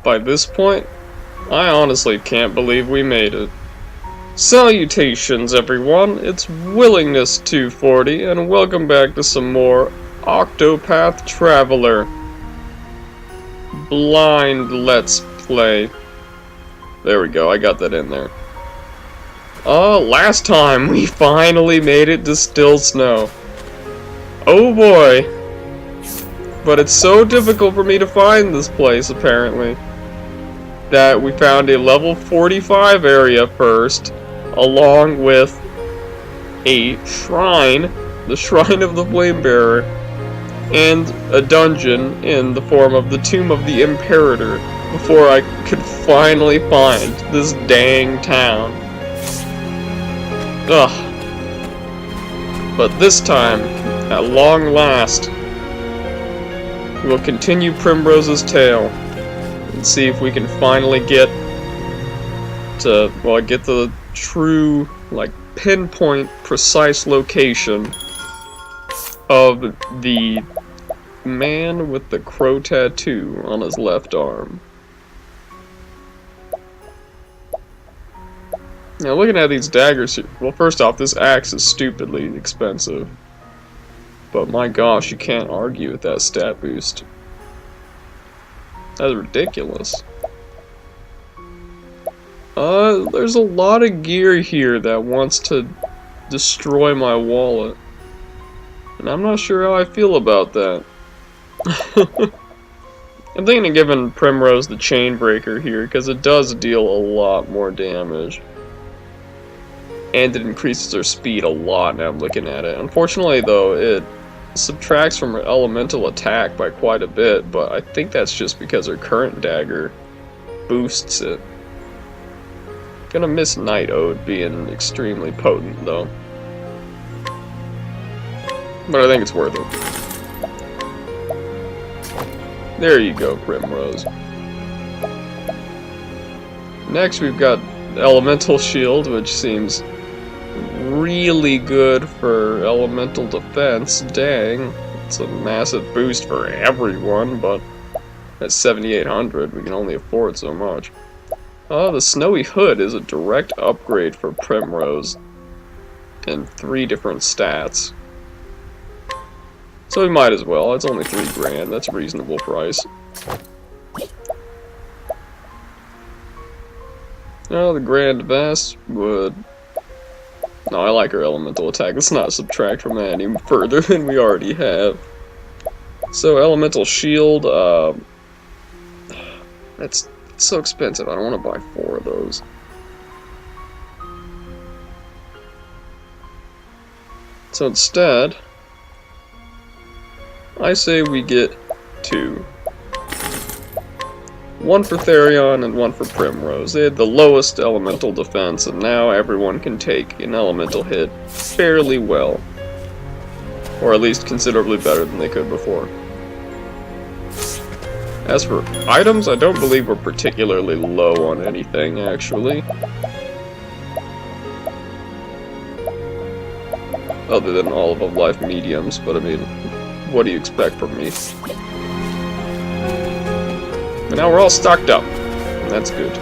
by this point, I honestly can't believe we made it. Salutations everyone, it's Willingness 240 and welcome back to some more Octopath Traveler Blind Let's Play. There we go, I got that in there. Last time we finally made it to Still Snow. Oh boy. But it's so difficult for me to find this place, apparently, that we found a level 45 area first, along with a shrine, the Shrine of the Flame Bearer, and a dungeon in the form of the Tomb of the Imperator, before I could finally find this dang town. Ugh. But this time, at long last, we'll continue Primrose's tale and see if we can finally get to, well, get the true, like, pinpoint, precise location of the man with the crow tattoo on his left arm. Now, looking at these daggers here, well, first off, this axe is stupidly expensive. But my gosh, you can't argue with that stat boost. That's ridiculous. There's a lot of gear here that wants to destroy my wallet. And I'm not sure how I feel about that. I'm thinking of giving Primrose the chain breaker here, because it does deal a lot more damage. And it increases her speed a lot now I'm looking at it. Unfortunately though, it subtracts from her elemental attack by quite a bit, but I think that's just because her current dagger boosts it. Gonna miss Night Ode being extremely potent though. But I think it's worth it. There you go, Primrose. Next we've got Elemental Shield, which seems really good for elemental defense. Dang, it's a massive boost for everyone, but at 7,800 we can only afford so much. The Snowy Hood is a direct upgrade for Primrose in 3 different stats. So we might as well, it's only 3 grand, that's a reasonable price. Now the Grand Vest would... No, I like her elemental attack. Let's not subtract from that any further than we already have. So, Elemental Shield, it's so expensive. I don't want to buy 4 of those. So instead, I say we get 2. 1 for Therion and 1 for Primrose. They had the lowest elemental defense, and now everyone can take an elemental hit fairly well. Or at least considerably better than they could before. As for items, I don't believe we're particularly low on anything, actually. Other than all of life mediums, but I mean, what do you expect from me? But now we're all stocked up. And that's good.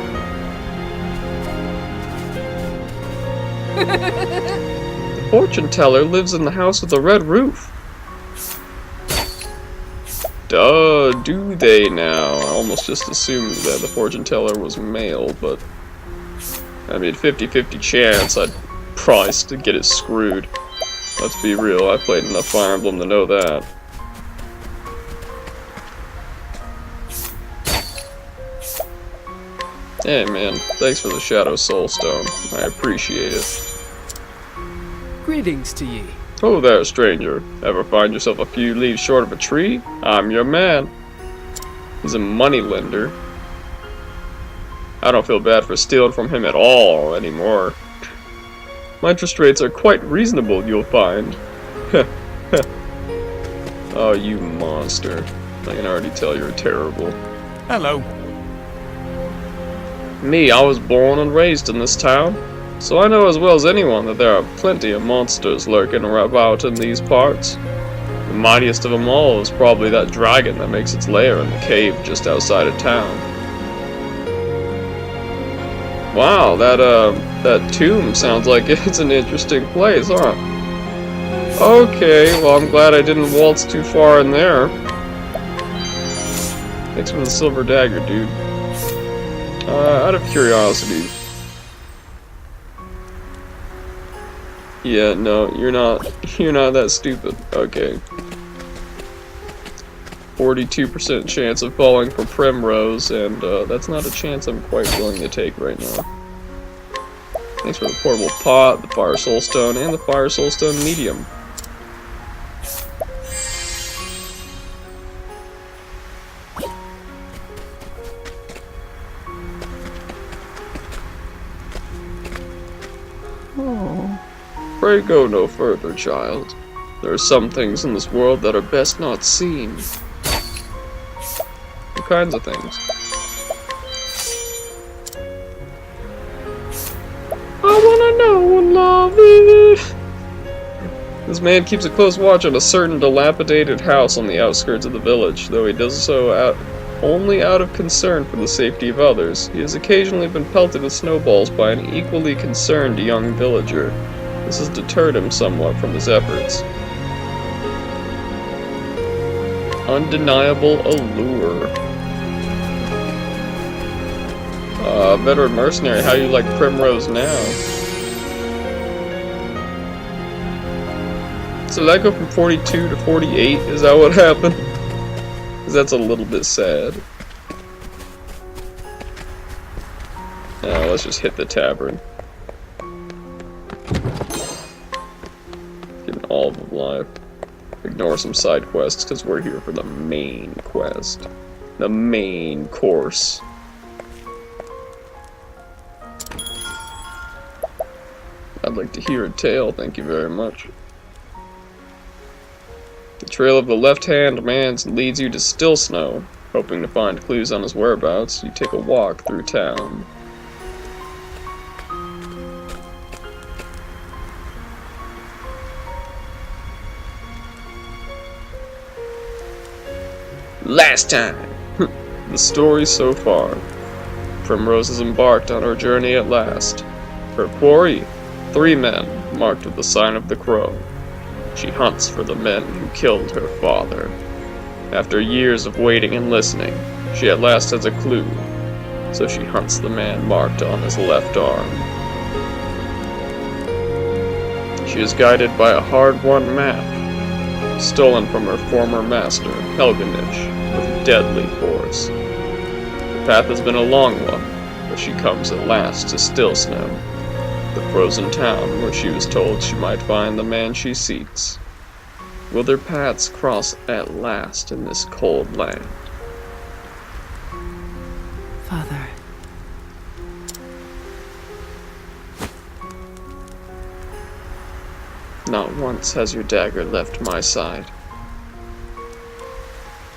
The fortune teller lives in the house with the red roof. Duh, do they now? I almost just assumed that the fortune teller was male, but... I mean, 50-50 chance I'd probably get it screwed. Let's be real, I played enough Fire Emblem to know that. Hey man, thanks for the Shadow Soul Stone. I appreciate it. Greetings to ye. Oh there, stranger. Ever find yourself a few leaves short of a tree? I'm your man. He's a moneylender. I don't feel bad for stealing from him at all anymore. My interest rates are quite reasonable, you'll find. Oh, you monster. I can already tell you're terrible. Hello. Me, I was born and raised in this town, so I know as well as anyone that there are plenty of monsters lurking about in these parts. The mightiest of them all is probably that dragon that makes its lair in the cave just outside of town. Wow, that tomb sounds like it's an interesting place, huh? Okay, well I'm glad I didn't waltz too far in there. Thanks for the silver dagger, dude. Out of curiosity. Yeah, no, you're not that stupid. Okay. 42% chance of falling for Primrose, and that's not a chance I'm quite willing to take right now. Thanks for the portable pot, the fire soul stone, and the fire soul stone medium. Oh. Pray go no further, child. There are some things in this world that are best not seen. What kinds of things? I wanna know what love is. This man keeps a close watch on a certain dilapidated house on the outskirts of the village, though he does so only out of concern for the safety of others. He has occasionally been pelted with snowballs by an equally concerned young villager. This has deterred him somewhat from his efforts. Undeniable allure. Veteran mercenary, how do you like Primrose now? So did I go from 42 to 48? Is that what happened? Because that's a little bit sad. Now let's just hit the tavern. Get an olive of life. Ignore some side quests because we're here for the main quest. The main course. I'd like to hear a tale, thank you very much. The trail of the left-hand man leads you to Still Snow. Hoping to find clues on his whereabouts, you take a walk through town. Last time! The story so far. Primrose has embarked on her journey at last. Her quarry, 3 men, marked with the sign of the crow. She hunts for the men who killed her father. After years of waiting and listening, she at last has a clue. So she hunts the man marked on his left arm. She is guided by a hard-won map, stolen from her former master, Helganish, with deadly force. The path has been a long one, but she comes at last to Still Snow, the frozen town where she was told she might find the man she seeks. Will their paths cross at last in this cold land? Father. Not once has your dagger left my side.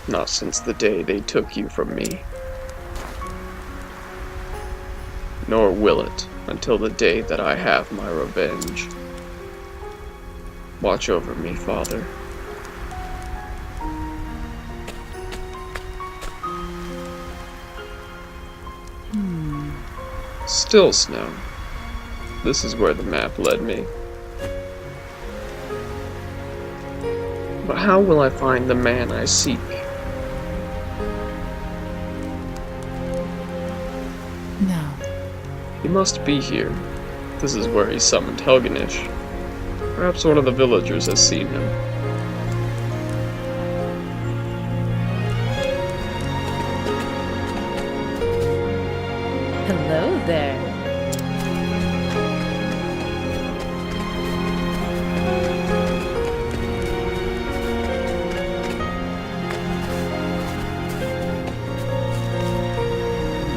Not since the day they took you from me. Nor will it until the day that I have my revenge. Watch over me, Father. Still Snow. This is where the map led me. But how will I find the man I seek? No. He must be here. This is where he summoned Helganish. Perhaps one of the villagers has seen him. Hello there.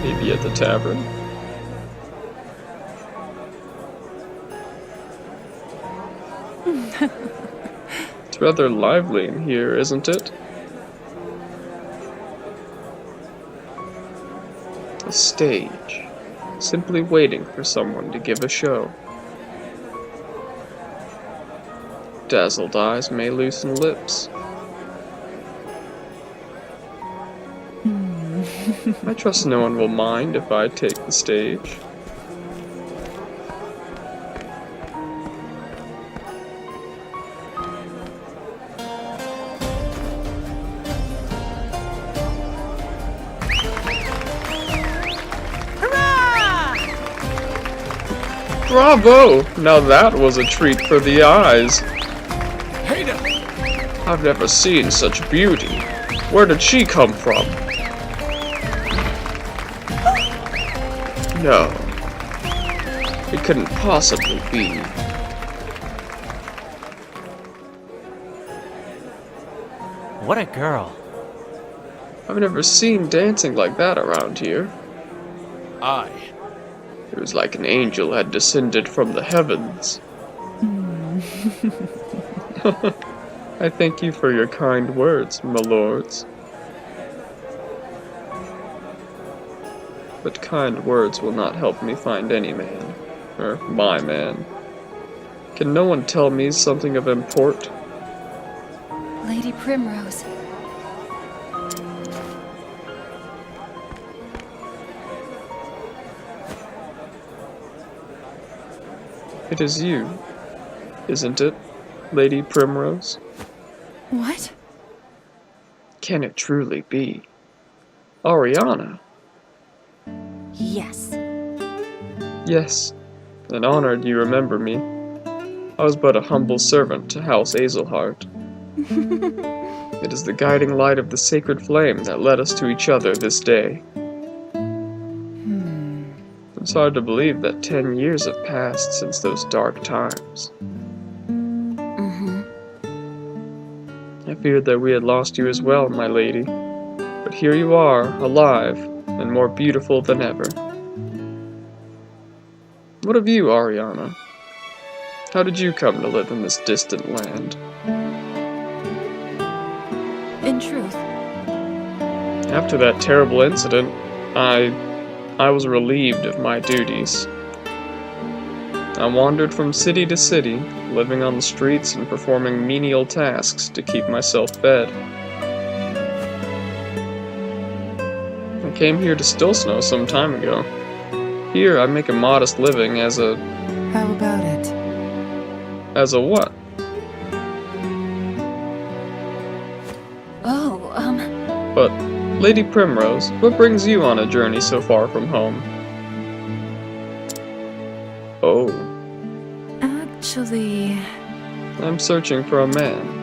Maybe at the tavern. It's rather lively in here, isn't it? A stage. Simply waiting for someone to give a show. Dazzled eyes may loosen lips. I trust no one will mind if I take the stage. Bravo! Now that was a treat for the eyes. Hater! I've never seen such beauty. Where did she come from? No. It couldn't possibly be. What a girl. I've never seen dancing like that around here. Aye. It was like an angel had descended from the heavens. I thank you for your kind words, my lords. But kind words will not help me find any man, or my man. Can no one tell me something of import? Lady Primrose. It is you, isn't it, Lady Primrose? What? Can it truly be? Ariana? Yes. Yes, and honored you remember me. I was but a humble servant to House Azelhart. It is the guiding light of the sacred flame that led us to each other this day. It's hard to believe that 10 years have passed since those dark times. I feared that we had lost you as well, my lady. But here you are, alive, and more beautiful than ever. What of you, Ariana? How did you come to live in this distant land? In truth, After that terrible incident, I was relieved of my duties. I wandered from city to city, living on the streets and performing menial tasks to keep myself fed. I came here to Stillsnow some time ago. Here I make a modest living as a... How about it? as a what? But, Lady Primrose, what brings you on a journey so far from home? Oh, Actually, I'm searching for a man.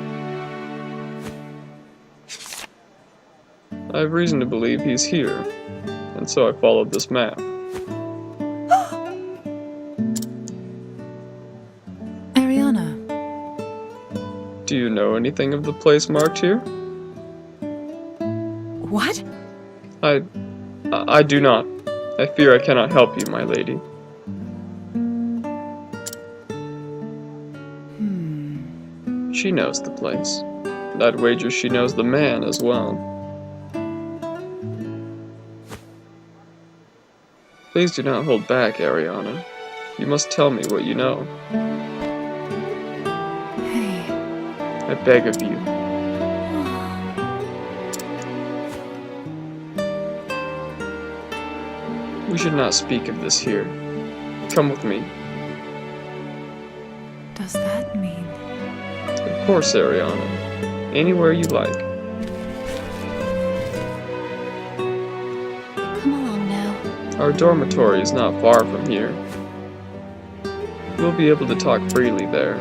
I have reason to believe he's here, and so I followed this map. Ariana, Do you know anything of the place marked here? what? I do not. I fear I cannot help you, my lady. She knows the place. I'd wager she knows the man as well. Please do not hold back, Ariana. You must tell me what you know. hey, I beg of you. We should not speak of this here. Come with me. does that mean? Of course, Ariana. Anywhere you like. Come along now. Our dormitory is not far from here. We'll be able to talk freely there.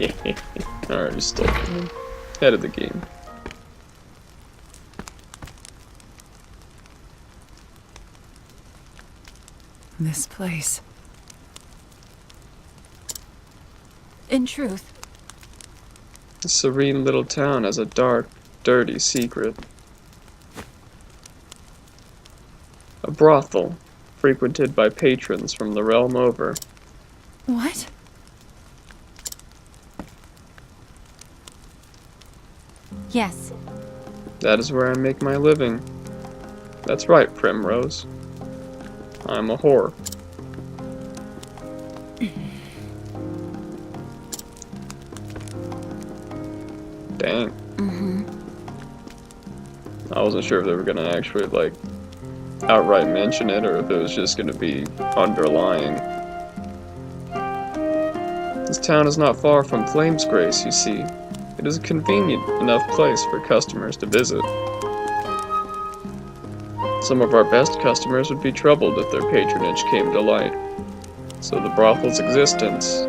I already stole him. Head of the game. This place. In truth, This serene little town has a dark, dirty secret. A brothel, frequented by patrons from the realm over. what? Yes. That is where I make my living. That's right, Primrose. I'm a whore. Dang. I wasn't sure if they were gonna actually, like, outright mention it or if it was just going to be underlying. This town is not far from Flame's Grace, you see. It is a convenient enough place for customers to visit. Some of our best customers would be troubled if their patronage came to light. So the brothel's existence,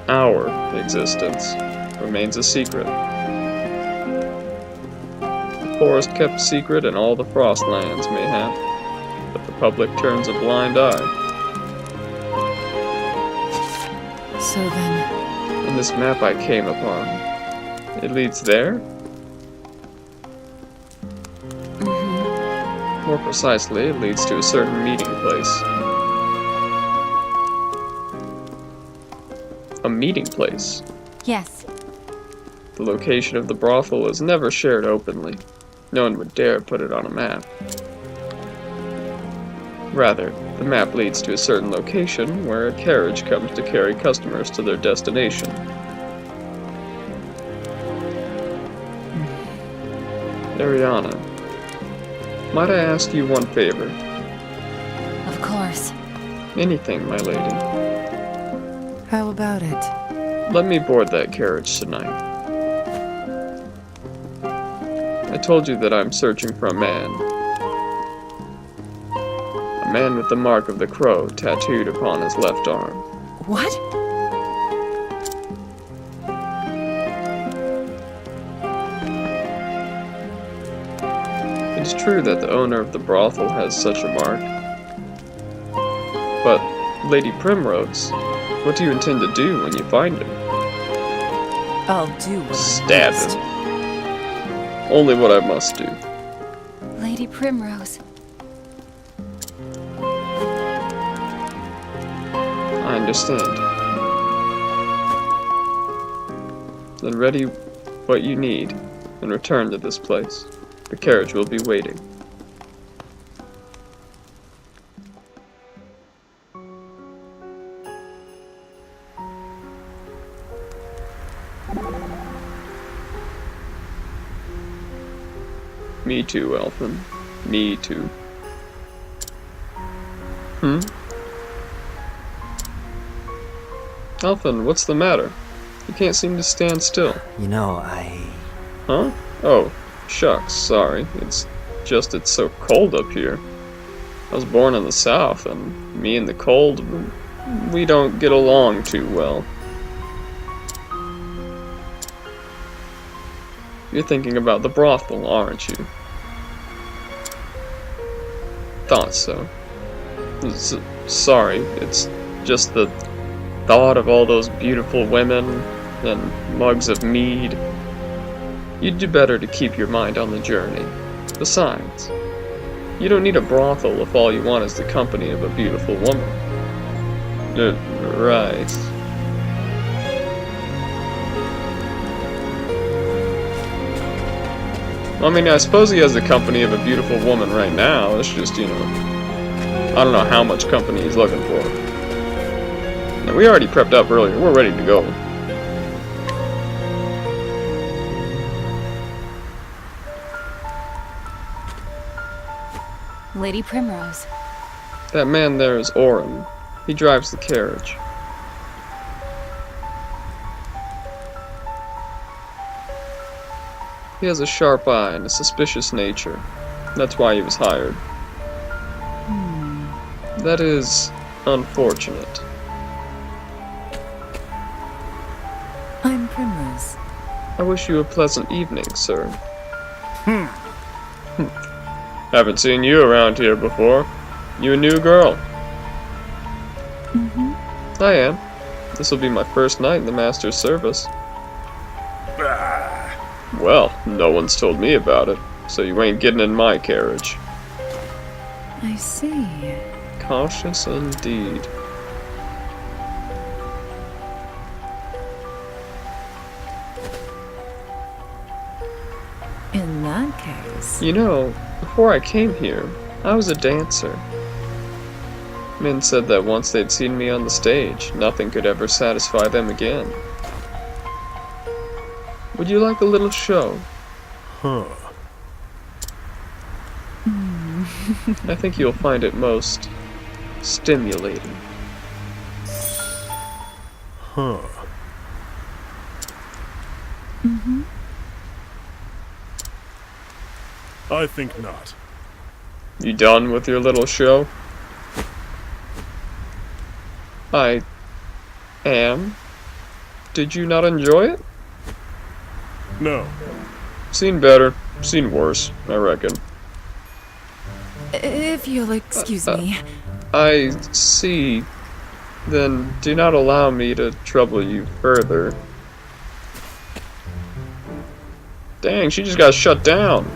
our existence, remains a secret. The poorest kept secret in all the Frostlands, mayhap, but the public turns a blind eye. So then, In this map I came upon, it leads there? More precisely, it leads to a certain meeting place. A meeting place? Yes. The location of the brothel is never shared openly. No one would dare put it on a map. Rather, the map leads to a certain location where a carriage comes to carry customers to their destination. Ariana, might I ask you one favor? Of course. Anything, my lady. how about it? Let me board that carriage tonight. I told you that I'm searching for a man. A man with the mark of the crow tattooed upon his left arm. What? It is true that the owner of the brothel has such a mark. But, Lady Primrose, what do you intend to do when you find him? I'll do what I Stab must. him. Only what I must do. Lady Primrose. I understand. Then ready what you need and return to this place. The carriage will be waiting. Me too, Elfin. Me too. Elfin, what's the matter? You can't seem to stand still. You know, Huh? Oh, shucks, sorry. It's so cold up here. I was born in the south, and me and the cold, we don't get along too well. You're thinking about the brothel, aren't you? Thought so. Sorry, it's just the thought of all those beautiful women and mugs of mead. You'd do better to keep your mind on the journey. Besides, you don't need a brothel if all you want is the company of a beautiful woman. Right. I mean, I suppose he has the company of a beautiful woman right now. It's just, you know, I don't know how much company he's looking for. Now, we already prepped up earlier. We're ready to go. Lady Primrose. That man there is Orin. He drives the carriage. He has a sharp eye and a suspicious nature. That's why he was hired. That is unfortunate. I'm Primrose. I wish you a pleasant evening, sir. Haven't seen you around here before. You a new girl? I am. This will be my first night in the Master's service. Well, no one's told me about it, so you ain't getting in my carriage. I see. Cautious indeed. In that case, You know, before I came here, I was a dancer. Men said that once they'd seen me on the stage, nothing could ever satisfy them again. Would you like a little show? huh. I think you'll find it most stimulating. Huh. Mm-hmm. I think not. You done with your little show? I am. Did you not enjoy it? No. Seen better, seen worse, I reckon. If you'll excuse me. I see. Then do not allow me to trouble you further. Dang, she just got shut down.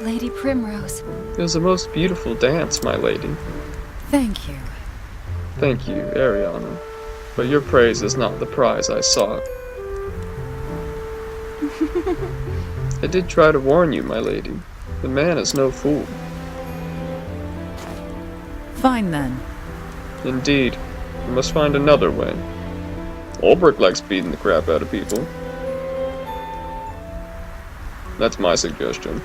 Lady Primrose. It was the most beautiful dance, my lady. Thank you. Thank you, Ariana. But your praise is not the prize I sought. I did try to warn you, my lady. The man is no fool. Fine then. Indeed. We must find another way. Ulbrich likes beating the crap out of people. That's my suggestion.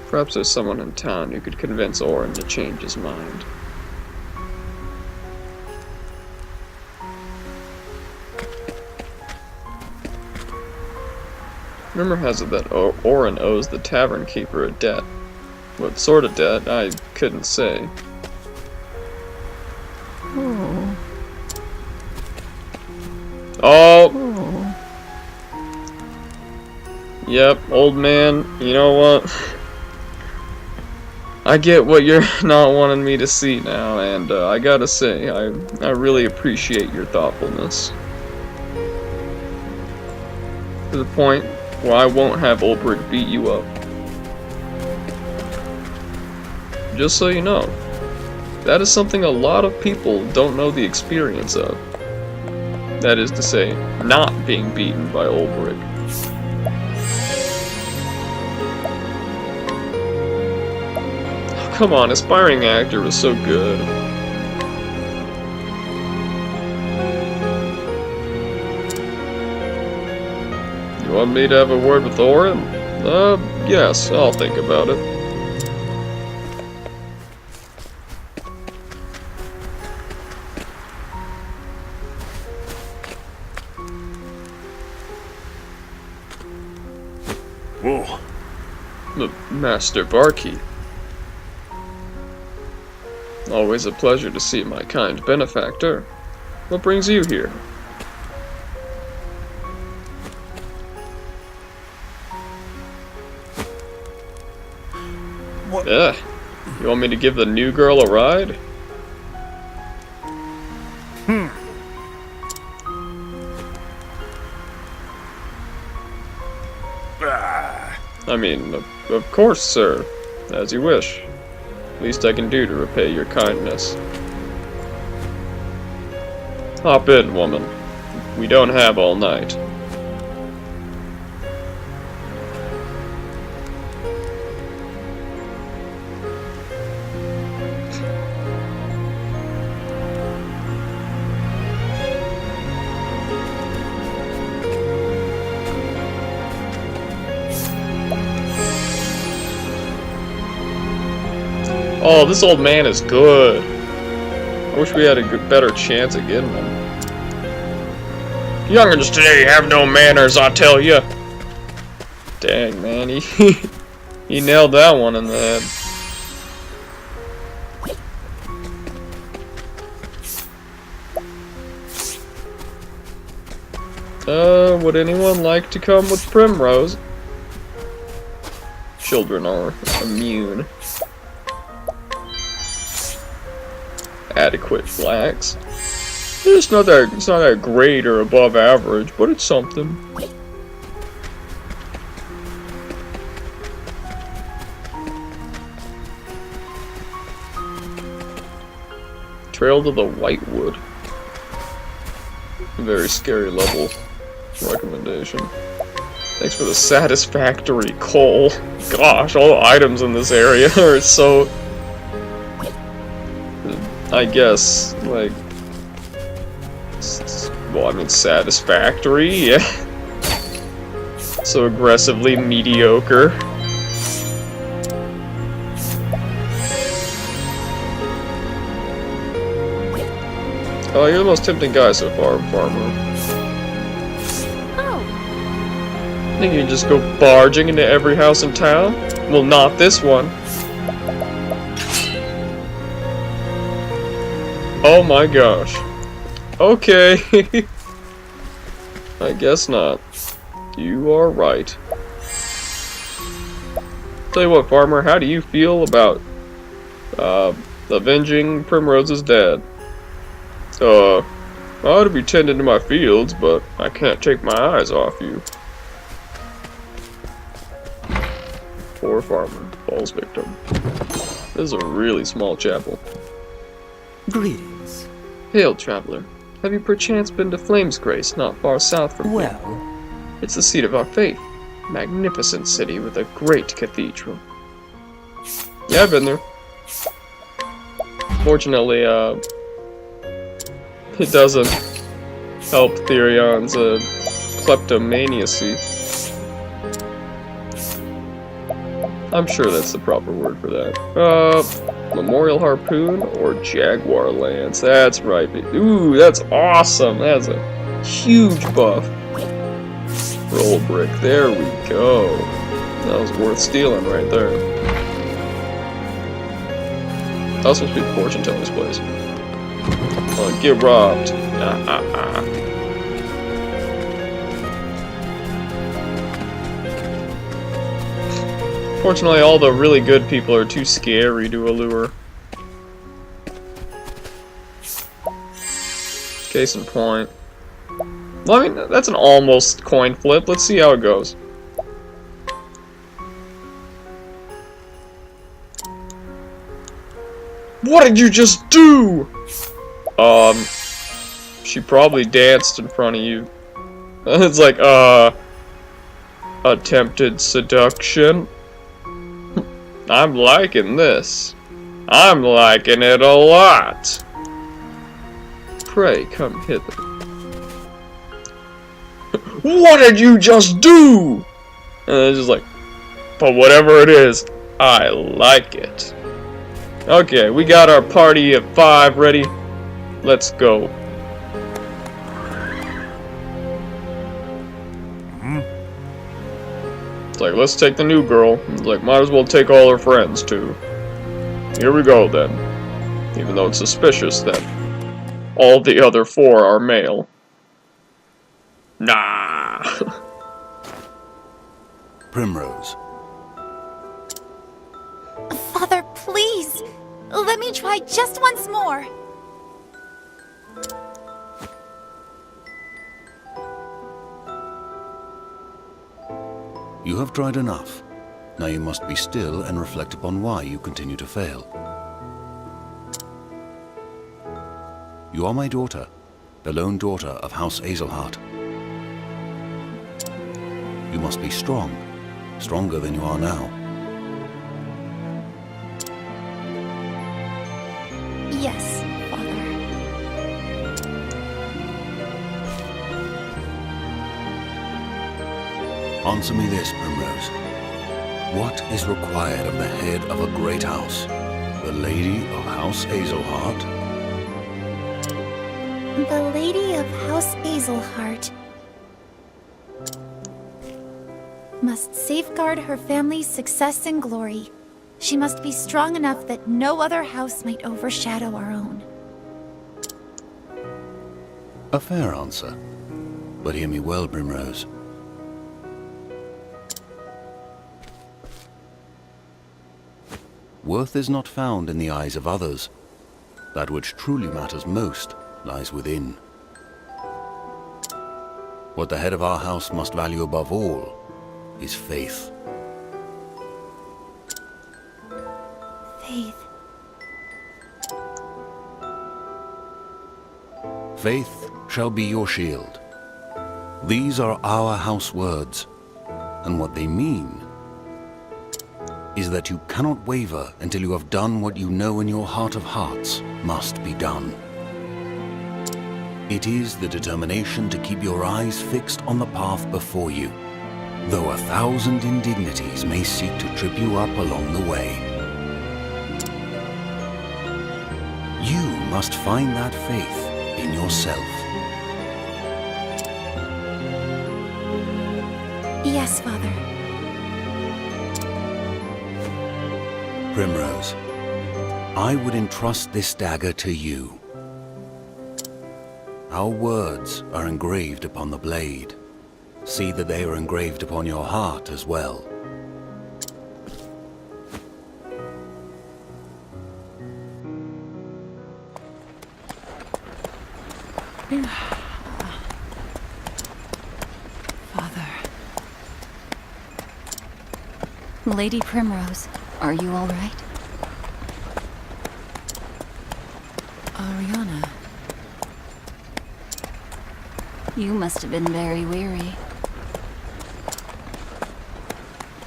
Perhaps there's someone in town who could convince Orin to change his mind. Rumor has it that Orin owes the tavern keeper a debt. What sort of debt, I couldn't say. Oh. Oh! Oh. Yep, old man, you know what? I get what you're not wanting me to see now, and I gotta say, I really appreciate your thoughtfulness. To the point where I won't have Ulbrich beat you up. Just so you know, that is something a lot of people don't know the experience of. That is to say, not being beaten by Ulbrich. Come on, aspiring actor was so good. You want me to have a word with Orin? Yes, I'll think about it. Whoa. Master Barkeep. Always a pleasure to see my kind benefactor. What brings you here? What? Yeah. You want me to give the new girl a ride? I mean, of course, sir. As you wish. Least I can do to repay your kindness. Hop in, woman. We don't have all night. Oh, this old man is good. I wish we had a better chance at getting him. Young'uns today have no manners, I tell ya. Dang, man, he nailed that one in the head. Would anyone like to come with Primrose? Children are immune. Adequate flax. It's not that great or above average, but it's something. Trail to the Whitewood. A very scary level recommendation. Thanks for the satisfactory coal. Gosh, all the items in this area are so, I guess, like, well, I mean, satisfactory, yeah. So aggressively mediocre. Oh, you're the most tempting guy so far, Farmer. Oh, Think you can just go barging into every house in town? Well, not this one. Oh my gosh. Okay. I guess not. You are right. Tell you what, Farmer, how do you feel about avenging Primrose's dad? I ought to be tending to my fields, but I can't take my eyes off you. Poor Farmer falls victim. This is a really small chapel. Greetings. Hail, traveler. Have you perchance been to Flamesgrace, not far south from here? Well, It's the seat of our faith. Magnificent city with a great cathedral. Yeah, I've been there. Fortunately, it doesn't help Therion's kleptomaniacy. I'm sure that's the proper word for that. Memorial Harpoon or Jaguar Lance. That's right. Ooh, that's awesome. That's a huge buff. Roll brick. There we go. That was worth stealing right there. That was supposed to be fortune teller's place. Get robbed. Fortunately, all the really good people are too scary to allure. Case in point. Well, I mean, that's an almost coin flip. Let's see how it goes. What did you just do? She probably danced in front of you. It's like, attempted seduction. I'm liking this. I'm liking it a lot. Pray, come hither. What did you just do? And it's just like, but whatever it is, I like it. Okay, we got our party of 5 ready. Let's go. It's like, let's take the new girl. It's like, might as well take all her friends, too. Here we go, then. Even though it's suspicious that all the other 4 are male. Nah. Primrose. Father, please! Let me try just once more! You have tried enough. Now you must be still and reflect upon why you continue to fail. You are my daughter, the lone daughter of House Azelhart. You must be strong, stronger than you are now. Yes, Father. Answer me this, Primrose. What is required of the head of a great house? The Lady of House Azelhart? The Lady of House Azelhart must safeguard her family's success and glory. She must be strong enough that no other house might overshadow our own. A fair answer. But hear me well, Primrose. Worth is not found in the eyes of others. That which truly matters most lies within. What the head of our house must value above all is faith. Faith. Faith shall be your shield. These are our house words, and what they mean is that you cannot waver until you have done what you know in your heart of hearts must be done. It is the determination to keep your eyes fixed on the path before you, though 1,000 indignities may seek to trip you up along the way. You must find that faith in yourself. Yes, Father. Primrose, I would entrust this dagger to you. Our words are engraved upon the blade. See that they are engraved upon your heart as well. Father. Lady Primrose, are you all right? Ariana. You must have been very weary.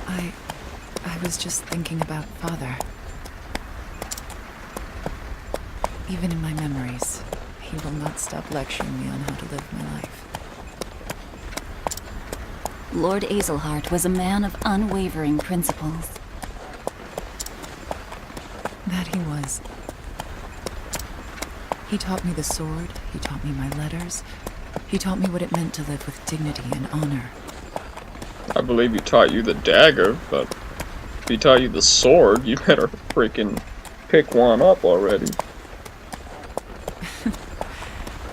I was just thinking about Father. Even in my memories, he will not stop lecturing me on how to live my life. Lord Azelhart was a man of unwavering principles. That he was. He taught me the sword, he taught me my letters, he taught me what it meant to live with dignity and honor. I believe he taught you the dagger, but if he taught you the sword, you better freaking pick one up already.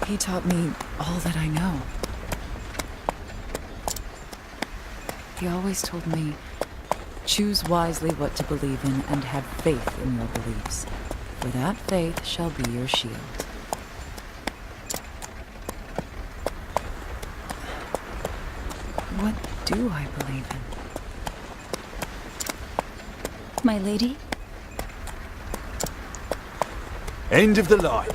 He taught me all that I know. He always told me, choose wisely what to believe in and have faith in your beliefs, for that faith shall be your shield. What do I believe in? My lady? End of the line.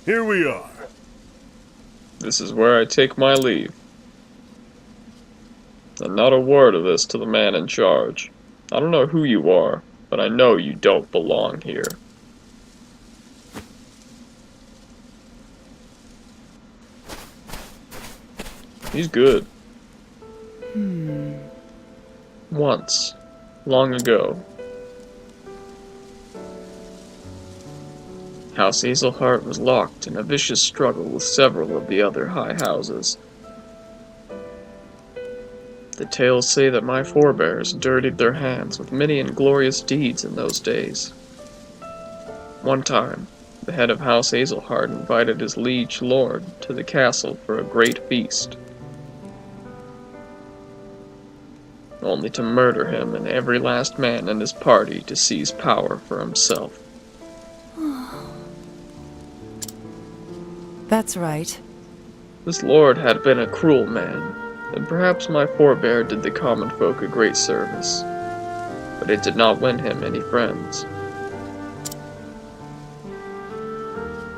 Here we are. This is where I take my leave. And not a word of this to the man in charge. I don't know who you are, but I know you don't belong here. He's good. Once, long ago, House Hazelheart was locked in a vicious struggle with several of the other high houses. The tales say that my forebears dirtied their hands with many inglorious deeds in those days. One time, the head of House Hazelheart invited his liege lord to the castle for a great feast, only to murder him and every last man in his party to seize power for himself. That's right. This lord had been a cruel man, and perhaps my forebear did the common folk a great service, but it did not win him any friends.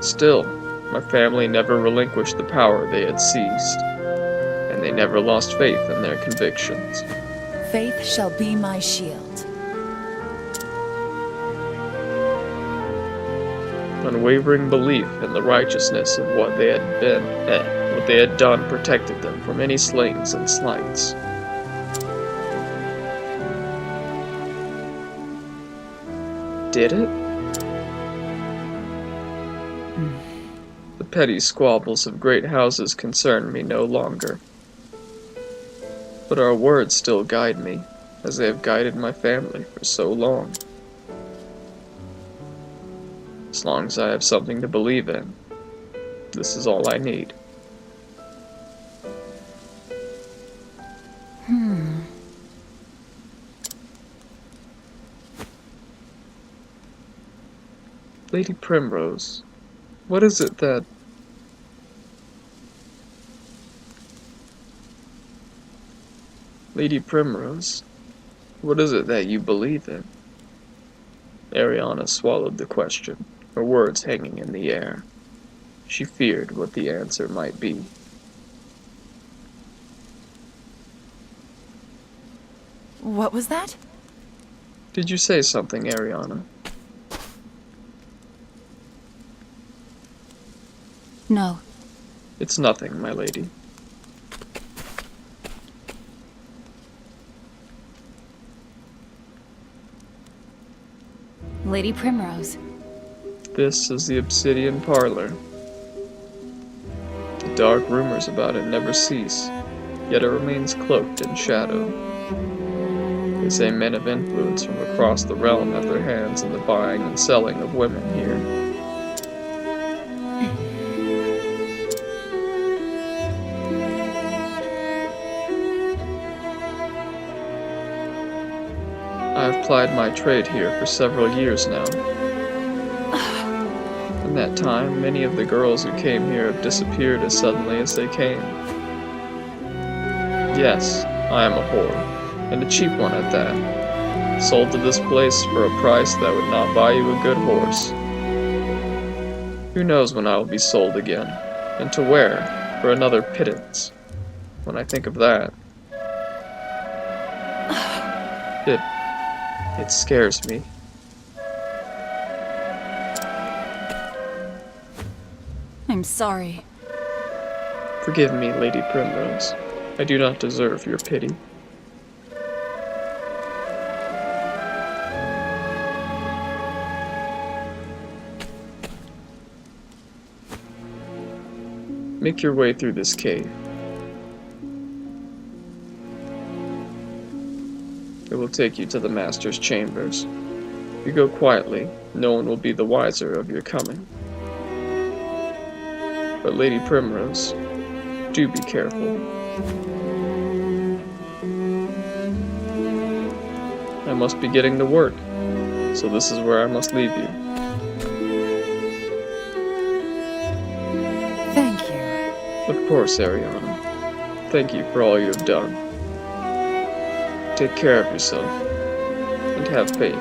Still, my family never relinquished the power they had seized, and they never lost faith in their convictions. Faith shall be my shield. Unwavering belief in the righteousness of what they had been, what they had done protected them from any slings and slights. Did it? The petty squabbles of great houses concern me no longer. But our words still guide me, as they have guided my family for so long. As long as I have something to believe in, this is all I need. Lady Primrose, what is it that... Lady Primrose, what is it that you believe in? Ariana swallowed the question, her words hanging in the air. She feared what the answer might be. What was that? Did you say something, Ariana? No. It's nothing, my lady. Lady Primrose. This is the Obsidian Parlor. The dark rumors about it never cease, yet it remains cloaked in shadow. They say men of influence from across the realm have their hands in the buying and selling of women here. I have plied my trade here for several years now. In that time, many of the girls who came here have disappeared as suddenly as they came. Yes, I am a whore, and a cheap one at that, sold to this place for a price that would not buy you a good horse. Who knows when I will be sold again, and to where, for another pittance. When I think of that, it scares me. I'm sorry. Forgive me, Lady Primrose. I do not deserve your pity. Make your way through this cave. It will take you to the Master's chambers. If you go quietly, no one will be the wiser of your coming. But Lady Primrose, do be careful. I must be getting to work, so this is where I must leave you. Thank you. Of course, Ariana. Thank you for all you have done. Take care of yourself, and have faith.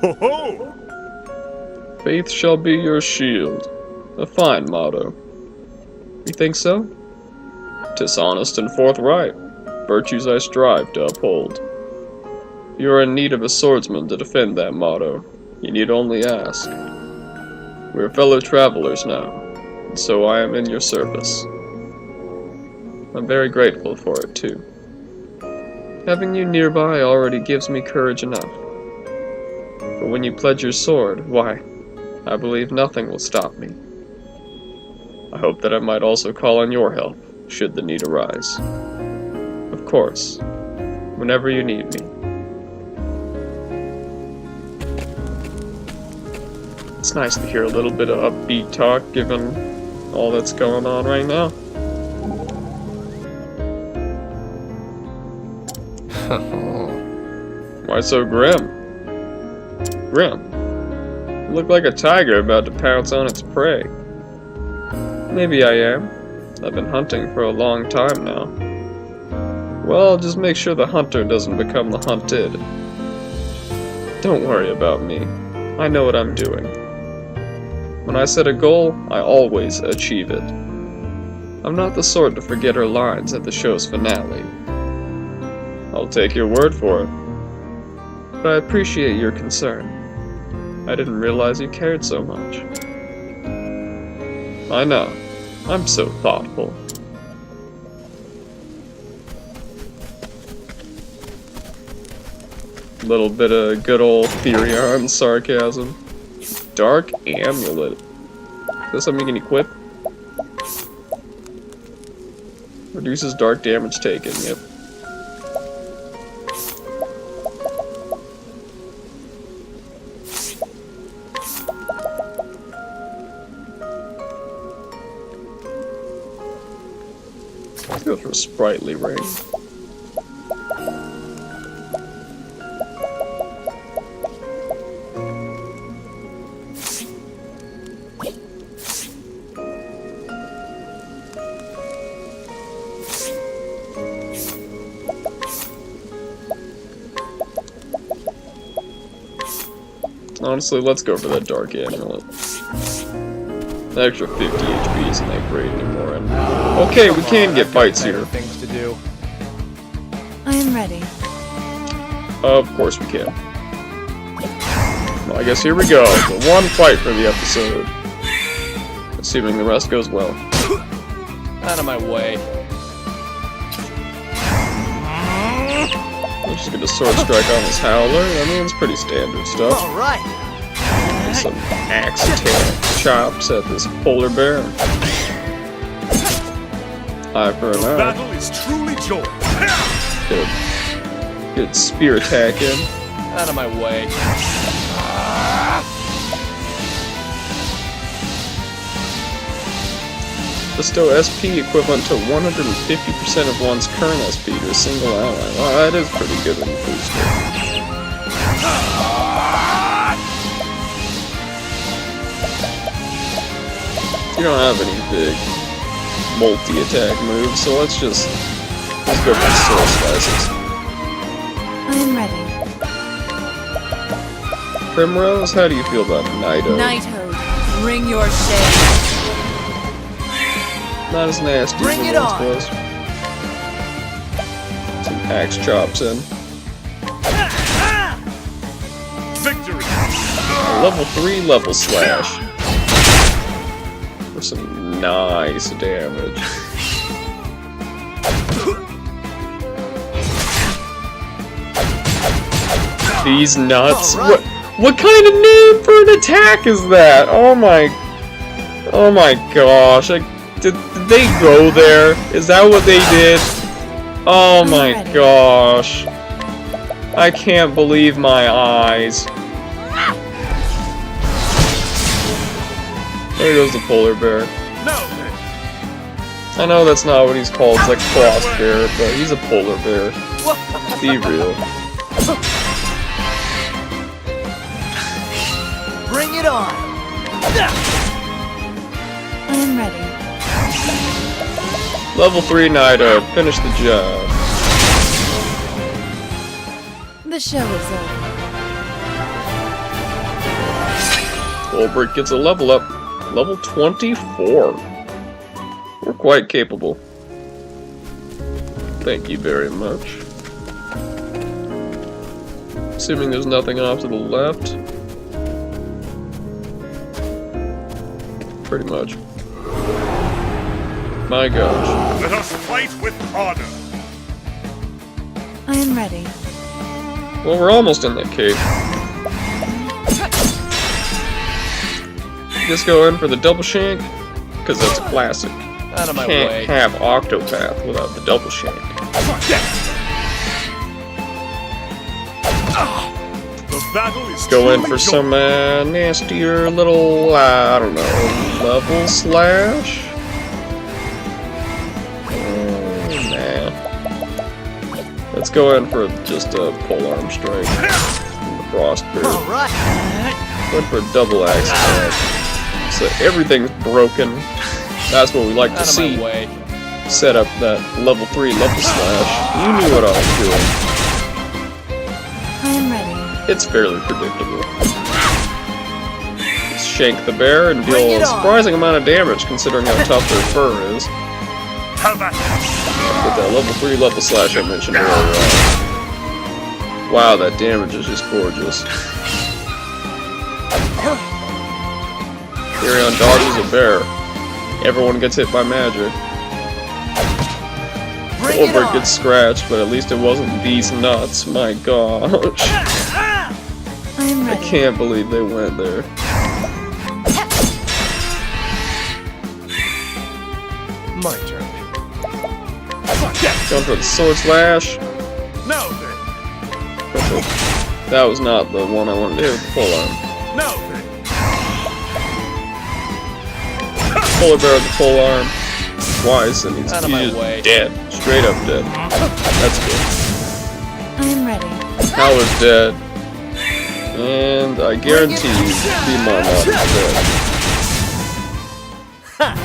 Ho ho! Faith shall be your shield. A fine motto. You think so? 'Tis honest and forthright. Virtues I strive to uphold. If you are in need of a swordsman to defend that motto, you need only ask. We are fellow travelers now, and so I am in your service. I'm very grateful for it, too. Having you nearby already gives me courage enough. But when you pledge your sword, why, I believe nothing will stop me. I hope that I might also call on your help, should the need arise. Of course, whenever you need me. It's nice to hear a little bit of upbeat talk, given all that's going on right now. Why so grim? Grim? You look like a tiger about to pounce on its prey. Maybe I am. I've been hunting for a long time now. Well, just make sure the hunter doesn't become the hunted. Don't worry about me. I know what I'm doing. When I set a goal, I always achieve it. I'm not the sort to forget her lines at the show's finale. I'll take your word for it. But I appreciate your concern. I didn't realize you cared so much. I know. I'm so thoughtful. Little bit of good old Therion sarcasm. Dark Amulet. Is this something you can equip? Reduces dark damage taken, yep. Let's go for a sprightly ring. Honestly, let's go for that Dark Amulet. The extra 50 HP isn't that great anymore. And okay, we can get fights here. Things to do. I am ready. Of course we can. Well, I guess here we go. The one fight for the episode. Assuming the rest goes well. Out of my way. I'm just gonna sword strike on this Howler. I mean, it's pretty standard stuff. Alright. Some axe tail chops at this polar bear. Eye for an eye. Battle is truly joy. Good spear attack in. Out of my way. Bestow SP equivalent to 150% of one's current SP to a single ally. Well, that is pretty good in the booster. You don't have any big multi-attack moves, so let's go for the sword slices. I am ready. Primrose, how do you feel about Knighthood? Knighthood, bring your shade. Not as nasty as it once was. Some axe chops in. Victory. A level 3 level slash. For some nice damage. These nuts. What kind of name for an attack is that? Oh my gosh. Did they go there? Is that what they did? Oh my gosh. I can't believe my eyes. There goes the polar bear. No. I know that's not what he's called, it's like cross bear, but he's a polar bear. Be real. Bring it on. I am ready. Level 3 Knighthood, finish the job. The show is over. Ulbrich gets a level up. Level 24. We're quite capable. Thank you very much. Assuming there's nothing off to the left. Pretty much. My gosh. Let us fight with honor. I am ready. Well, we're almost in that cave. Just go in for the double shank, because that's a classic. Out of my Can't way. have Octopath without the double shank. The battle is Go in truly for some nastier little, I don't know, level slash? Nah. Let's go in for just a polearm strike. From the frost bear. Alright. Went for a double axe attack. So everything's broken. That's what we like to Out of see. my way. Set up that level 3 level slash. You knew what I was doing. I am ready. It's fairly predictable. Just shank the bear and Bring deal it a on. surprising amount of damage considering how tough their fur is. have at With that level 3 level slash I mentioned earlier on. Wow, that damage is just gorgeous. Carrion dodges a bear. Everyone gets hit by magic. Bring it Ulbrich on. gets scratched, but at least it wasn't these nuts. My gosh. I am I ready. can't believe they went there. My turn. Going for the sword slash. now then. That was not the one I wanted to hit with the polearm. Now then. Polar bear with the polearm. Twice, and he's Out of my just way. dead. Straight up dead. That's good. I am ready. Howler's dead. And I guarantee you, the Marmot is dead.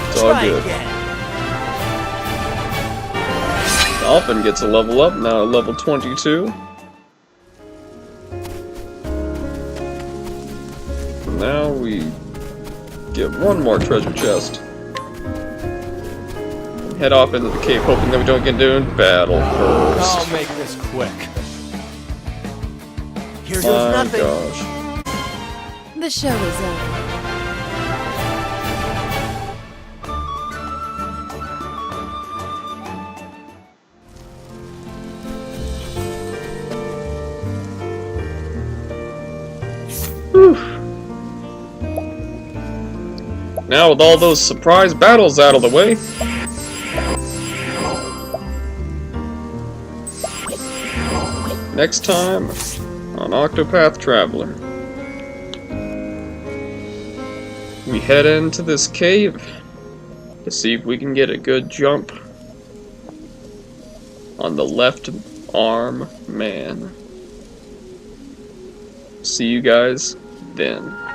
It's all Try good. again. Dolphin gets a level up, now at level 22. we get one more treasure chest. Head off into the cave, hoping that we don't get into battle first. I'll make this quick. Here goes My nothing. gosh. The show is over. Now with all those surprise battles out of the way, next time on Octopath Traveler, we head into this cave to see if we can get a good jump on the left arm man. See you guys then.